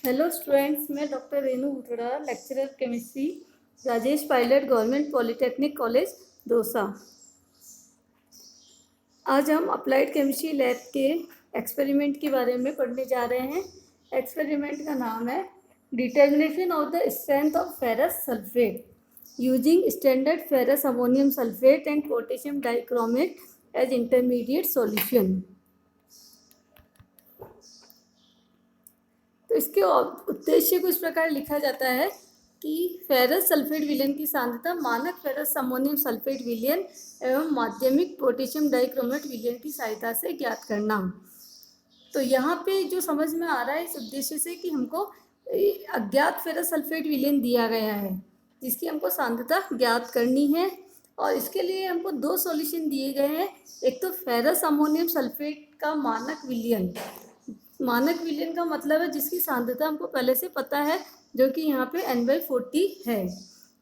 Hello students, मैं doctor Renu Utada, lecturer chemistry, Rajesh Pilot, government polytechnic college Dausa. आज हम अप्लाइड केमिस्ट्री लैब के एक्सपेरिमेंट के बारे में पढ़ने जा रहे हैं। एक्सपेरिमेंट का नाम है determination of the strength of ferrous sulphate using standard ferrous ammonium sulphate and potassium dichromate as intermediate solution. तो इसके उद्देश्य को इस प्रकार लिखा जाता है कि फेरस सल्फेट विलयन की सांद्रता मानक फेरस अमोनियम सल्फेट विलयन एवं माध्यमिक पोटेशियम डाइक्रोमेट विलयन की सहायता से ज्ञात करना। तो यहाँ पे जो समझ में आ रहा है इस उद्देश्य से कि हमको अज्ञात फेरस सल्फेट विलयन दिया गया है जिसकी हमको सांद्रता ज्ञात करनी है, और इसके लिए हमको दो सॉल्यूशन दिए गए हैं। एक तो फेरस अमोनियम सल्फेट का मानक विलयन, मानक विलयन का मतलब है जिसकी सांद्रता हमको पहले से पता है, जो कि यहाँ पे N/40 है।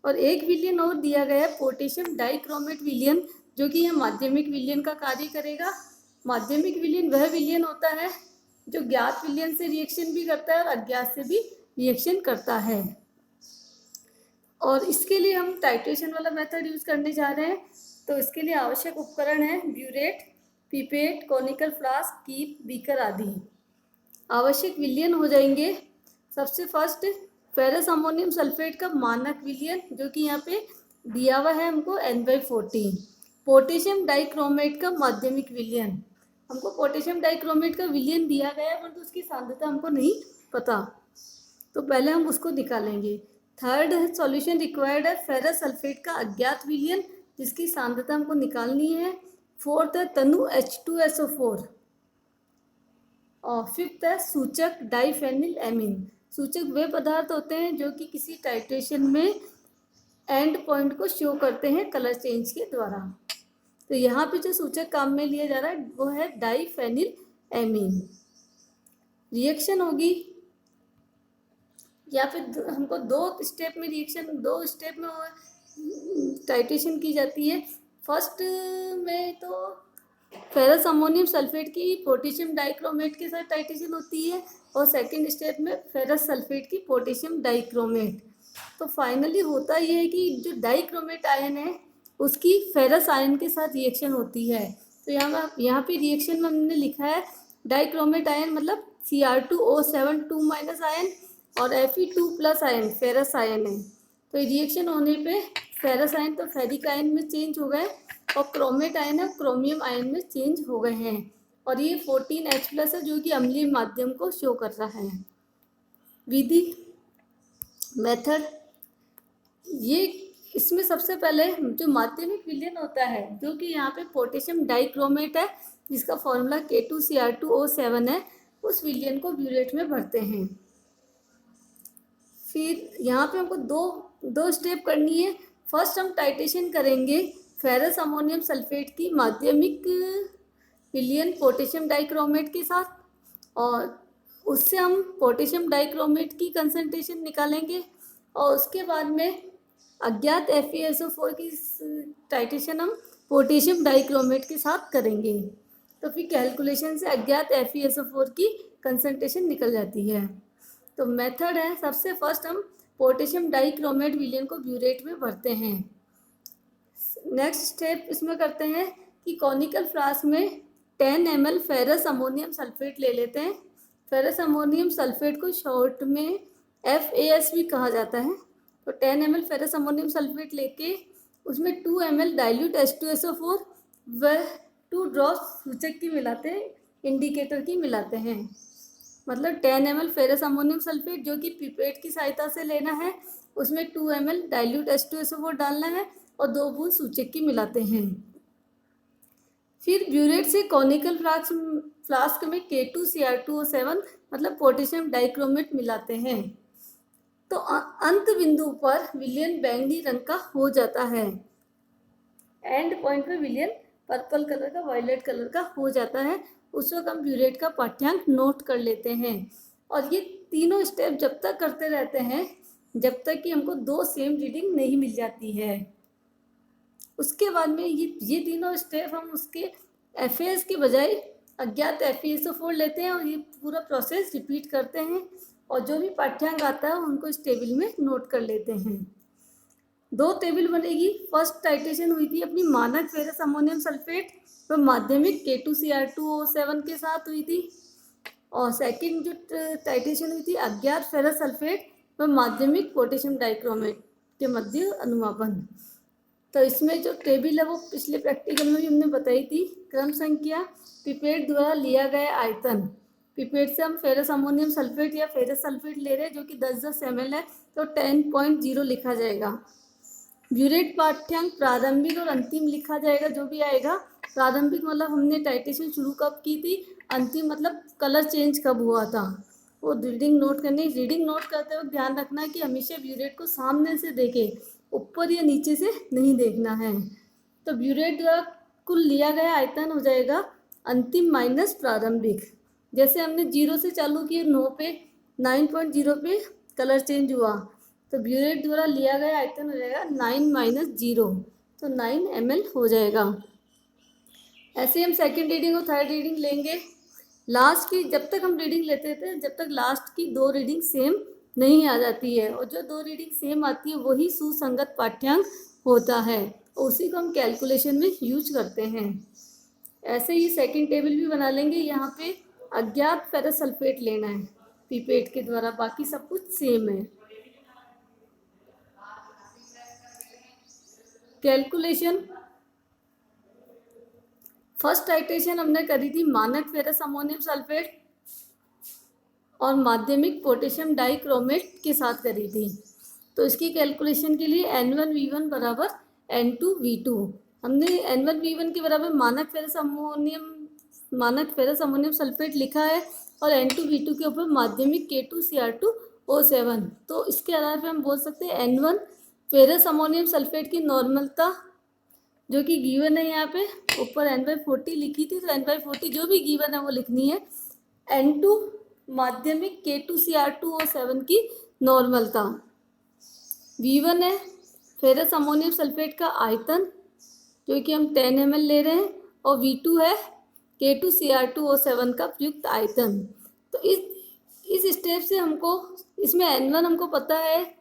और एक विलयन और दिया गया है पोटेशियम डाइक्रोमेट विलयन, जो कि यह माध्यमिक विलयन का कार्य करेगा। माध्यमिक विलयन वह विलयन होता है जो ज्ञात विलयन से रिएक्शन भी करता है और अज्ञात से भी रिएक्शन करता है। और इसके लिए हम टाइट्रेशन वाला मेथड यूज करने जा रहे हैं। तो इसके लिए आवश्यक उपकरण है burette, pipette, conical flask, keep, beaker आदि। आवश्यक विलयन हो जाएंगे। सबसे फर्स्ट फेरस अमोनियम सल्फेट का मानक विलयन, जो कि यहाँ पे दिया हुआ है हमको N/40। पोटेशियम डाइक्रोमेट का माध्यमिक विलयन, हमको पोटेशियम डाइक्रोमेट का विलयन दिया गया है परंतु उसकी सांद्रता हमको नहीं पता, तो पहले हम उसको निकालेंगे। थर्ड सॉल्यूशन रिक्वायर्ड है फेरस सल्फेट का अज्ञात विलयन जिसकी सांद्रता हमको निकालनी है। फोर्थ है तनु H2SO4। और फिफ्थ है सूचक डाइफेनिल एमीन। सूचक वे पदार्थ होते हैं जो कि किसी टाइट्रेशन में एंड पॉइंट को शो करते हैं कलर चेंज के द्वारा। तो यहाँ पे जो सूचक काम में लिया जा रहा है वो है डाइफेनिल एमीन। रिएक्शन होगी या फिर हमको दो स्टेप में टाइट्रेशन की जाती है। फर्स्ट में तो फेरस अमोनियम सल्फेट की पोटेशियम डाइक्रोमेट के साथ टाइट्रेशन होती है, और सेकंड स्टेप में फेरस सल्फेट की पोटेशियम डाइक्रोमेट। तो फाइनली होता यह है कि जो डाइक्रोमेट आयन है उसकी फेरस आयन के साथ रिएक्शन होती है। तो यहाँ पे रिएक्शन में हमने लिखा है डाइक्रोमेट आयन मतलब Cr2O7 2- आयन और Fe2+ आयन फेरस आयन है। तो रिएक्शन होने पे फेरस आयन तो फेरिक आयन में चेंज हो गए और क्रोमेट आयन है क्रोमियम आयन में चेंज हो गए हैं, और ये 14H+ है जो कि अम्लीय माध्यम को शो कर रहा है। विधि मेथड, ये इसमें सबसे पहले जो माध्यमिक विलयन होता है जो कि यहाँ पे पोटेशियम डाइक्रोमेट है जिसका फॉर्मूला K2Cr2O7 है, उस विलयन को ब्यूरेट में भरते हैं। फिर यहाँ पे हमको दो स्टेप करनी है। फर्स्ट हम टाइट्रेशन करेंगे फेरस अमोनियम सल्फेट की माध्यमिक विलयन पोटेशियम डाइक्रोमेट के साथ, और उससे हम पोटेशियम डाइक्रोमेट की कंसंट्रेशन निकालेंगे, और उसके बाद में अज्ञात FeSO4 की टाइट्रेशन हम पोटेशियम डाइक्रोमेट के साथ करेंगे। तो फिर कैलकुलेशन से अज्ञात FeSO4 की कंसंट्रेशन निकल जाती है। तो मेथड है, सबसे फर्स्ट हम पोटेशियम डाइक्रोमेट विलयन को ब्यूरेट में भरते हैं। नेक्स्ट स्टेप इसमें करते हैं कि कॉनिकल फ्लास्क में 10 ml फेरस अमोनियम सल्फेट ले लेते हैं। फेरस अमोनियम सल्फेट को शॉर्ट में FAS भी कहा जाता है। तो 10 ml फेरस अमोनियम सल्फेट लेके उसमें 2 ml डाइल्यूट H2SO4 व 2 ड्रॉप्स सूचक की मिलाते हैं, इंडिकेटर की मिलाते हैं। मतलब 10 ml फेरस अमोनियम सल्फेट जो कि पिपेट की सहायता से लेना है, उसमें 2 ml डाइल्यूट H2SO4 डालना है और 2 बूंद सूचक की मिलाते हैं। फिर ब्यूरेट से कॉनिकल फ्लास्क में K2Cr2O7 मतलब पोटेशियम डाइक्रोमेट मिलाते हैं। तो अंत बिंदु पर विलयन बैंगनी रंग का हो जाता है। एंड पॉइंट पे विलयन पर्पल कलर का, वायलेट कलर का हो जाता है। उस वक्त हम ब्यूरेट का पाठ्यांक नोट कर लेते हैं, और ये तीनों स्टेप जब तक करते रहते हैं जब तक कि हमको 2 सेम रीडिंग नहीं मिल जाती है। उसके बाद में ये तीनों स्टेप हम उसके FAS के बजाय अज्ञात FeSO4 लेते हैं और ये पूरा प्रोसेस रिपीट करते हैं। और जो भी पाठ्यांक आता है उनको इस टेबल में नोट कर लेते हैं। दो टेबल बनेगी। फर्स्ट टाइट्रेशन हुई थी अपनी मानक फेरस अमोनियम सल्फेट व माध्यमिक K2Cr2O7 के साथ हुई थी, और सेकंड जो टाइट्रेशन हुई थी अज्ञात फेरस सल्फेट व माध्यमिक पोटेशियम डाइक्रोमेट के मध्य अनुमापन। तो इसमें जो टेबल है वो पिछले प्रैक्टिकल में भी हमने बताई थी। क्रम संख्या, पिपेट द्वारा लिया गया आयतन। पिपेट से हम फेरस अमोनियम सल्फेट या फेरस सल्फेट ले रहे हैं जो कि 10-10 ml है, तो 10.0 लिखा जाएगा। ब्यूरेट पाठ्यांक प्रारंभिक और अंतिम लिखा जाएगा जो भी आएगा। प्रारंभिक मतलब हमने टाइट्रेशन शुरू कब की थी, अंतिम मतलब कलर चेंज कब हुआ था, वो रीडिंग नोट करनी। रीडिंग नोट करते वक्त ध्यान रखना है कि हमेशा ब्यूरेट को सामने से देखें, ऊपर या नीचे से नहीं देखना है। तो ब्यूरेट द्वारा कुल लिया गया आयतन हो जाएगा अंतिम माइनस प्रारंभिक। जैसे हमने 0 से चालू किए 9 पे, 9.0 पे कलर चेंज हुआ, तो ब्यूरेट द्वारा लिया गया आयतन हो जाएगा 9 - 0, तो 9 ml हो जाएगा। ऐसे हम सेकंड रीडिंग और थर्ड रीडिंग लेंगे। लास्ट की जब तक हम रीडिंग लेते थे, जब तक लास्ट की 2 रीडिंग सेम नहीं आ जाती है, और जो 2 रीडिंग सेम आती है वही सुसंगत पाठ्यांक होता है, उसी को हम कैलकुलेशन में यूज करते हैं। ऐसे ही सेकंड टेबल भी बना लेंगे। यहाँ पे अज्ञात फेरस सल्फेट लेना है पिपेट के द्वारा, बाकी सब कुछ सेम है। कैलकुलेशन, फर्स्ट टाइट्रेशन हमने करी थी मानक फेरस अमोनियम सल्फेट और माध्यमिक पोटेशियम डाइक्रोमेट के साथ करी थी। तो इसकी कैलकुलेशन के लिए N1V1 बराबर N2V2, हमने N1V1 के बराबर मानक फेरस अमोनियम सल्फेट लिखा है, और N2V2 के ऊपर माध्यमिक K2Cr2O7। तो इसके आधार पर हम बोल सकते हैं N1 फेरस अमोनियम सल्फेट की नॉर्मलता जो कि गिवन है, यहाँ पे ऊपर N/40 लिखी थी, तो N/40 जो भी गिवन है वो लिखनी है। N2 माध्यमिक K2Cr2O7 की नॉर्मलता। V1 है फेरस अमोनियम सल्फेट का आयतन जो कि हम 10 ml ले रहे हैं, और V2 है K2Cr2O7 का प्रयुक्त आयतन। तो इस स्टेप से हमको इसमें N1 हमको पता है,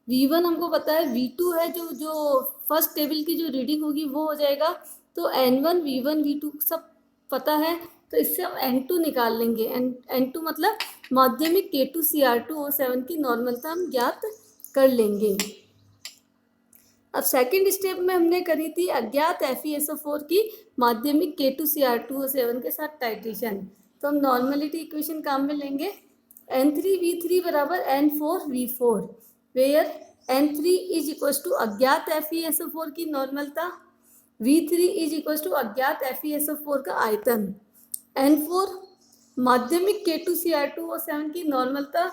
V1 हमको पता है, V2 है जो फर्स्ट टेबल की जो रीडिंग होगी वो हो जाएगा। तो N1 V1 V2 सब पता है, तो इससे हम N2 निकाल लेंगे। N2 मतलब माध्यमिक K2Cr2O7 की नॉर्मलता हम ज्ञात कर लेंगे। अब सेकंड स्टेप में हमने करी थी अज्ञात FeSO4 की माध्यमिक K2Cr2O7 के साथ टाइट्रेशन। तो हम नॉर्मलिटी इक्वेशन काम में लेंगे। N3V3 बराबर N4V4, where N3 is equal to अज्ञात FeSO4 की नॉर्मलता, V3 इज इक्वल टू अज्ञात FeSO4 का आयतन, N4 माध्यमिक K2Cr2O7 की नॉर्मलता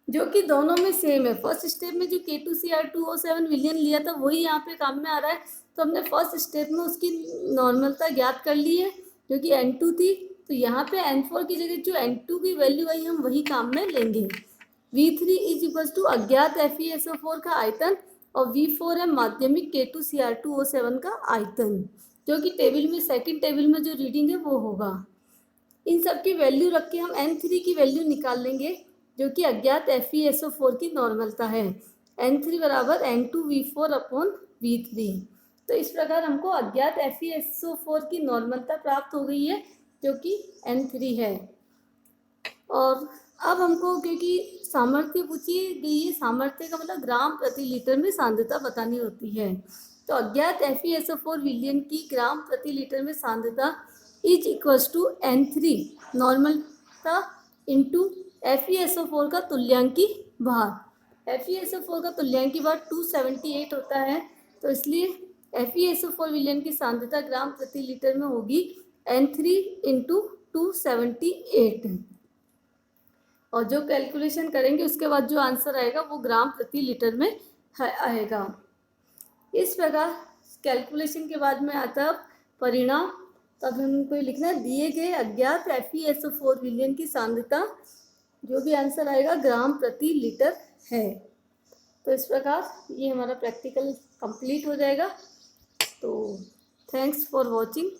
जो कि दोनों में सेम है। फर्स्ट स्टेप में जो K2Cr2O7 विलियन लिया था वही यहाँ पे काम में आ रहा है, तो हमने फर्स्ट स्टेप में उसकी नॉर्मलता ज्ञात कर ली है जो कि N2 थी। तो यहाँ पे N4 की जगह जो N2 की वैल्यू आई हम वही काम में लेंगे। V3 इज इक्वल टू अज्ञात FeSO4 का आयतन, और V4 है माध्यमिक K2Cr2O7 का आयतन, जो कि टेबल में सेकंड टेबल में जो रीडिंग है वो होगा। इन सब की वैल्यू रख के हम N3 की वैल्यू निकाल लेंगे जो कि अज्ञात FeSO4 की नॉर्मलता है। N3 बराबर N2V4/V3। तो इस प्रकार हमको अज्ञात FeSO4 की नॉर्मलता प्राप्त हो गई है जो कि N3 है। और अब हमको क्योंकि सामर्थ्य पूछी गई है, सामर्थ्य का मतलब ग्राम प्रति लीटर में सांद्रता बतानी होती है। तो अज्ञात FeSO4 विलयन की ग्राम प्रति लीटर में सांद्रता इज इक्वल्स टू N3 नॉर्मलता इंटू FeSO4 का तुल्यांकी भार। FeSO4 का तुल्यांकी भार 278 होता है, तो इसलिए FeSO4 विलयन की सांद्रता ग्राम प्रति लीटर में होगी N3 इंटू 278। और जो कैलकुलेशन करेंगे उसके बाद जो आंसर आएगा वो ग्राम प्रति लीटर में आएगा। इस प्रकार कैलकुलेशन के बाद में आता परिणाम। तब हमको लिखना है दिए गए अज्ञात FeSO4 विलयन की सांद्रता, जो भी आंसर आएगा ग्राम प्रति लीटर है। तो इस प्रकार ये हमारा प्रैक्टिकल कंप्लीट हो जाएगा। तो थैंक्स फॉर वॉचिंग।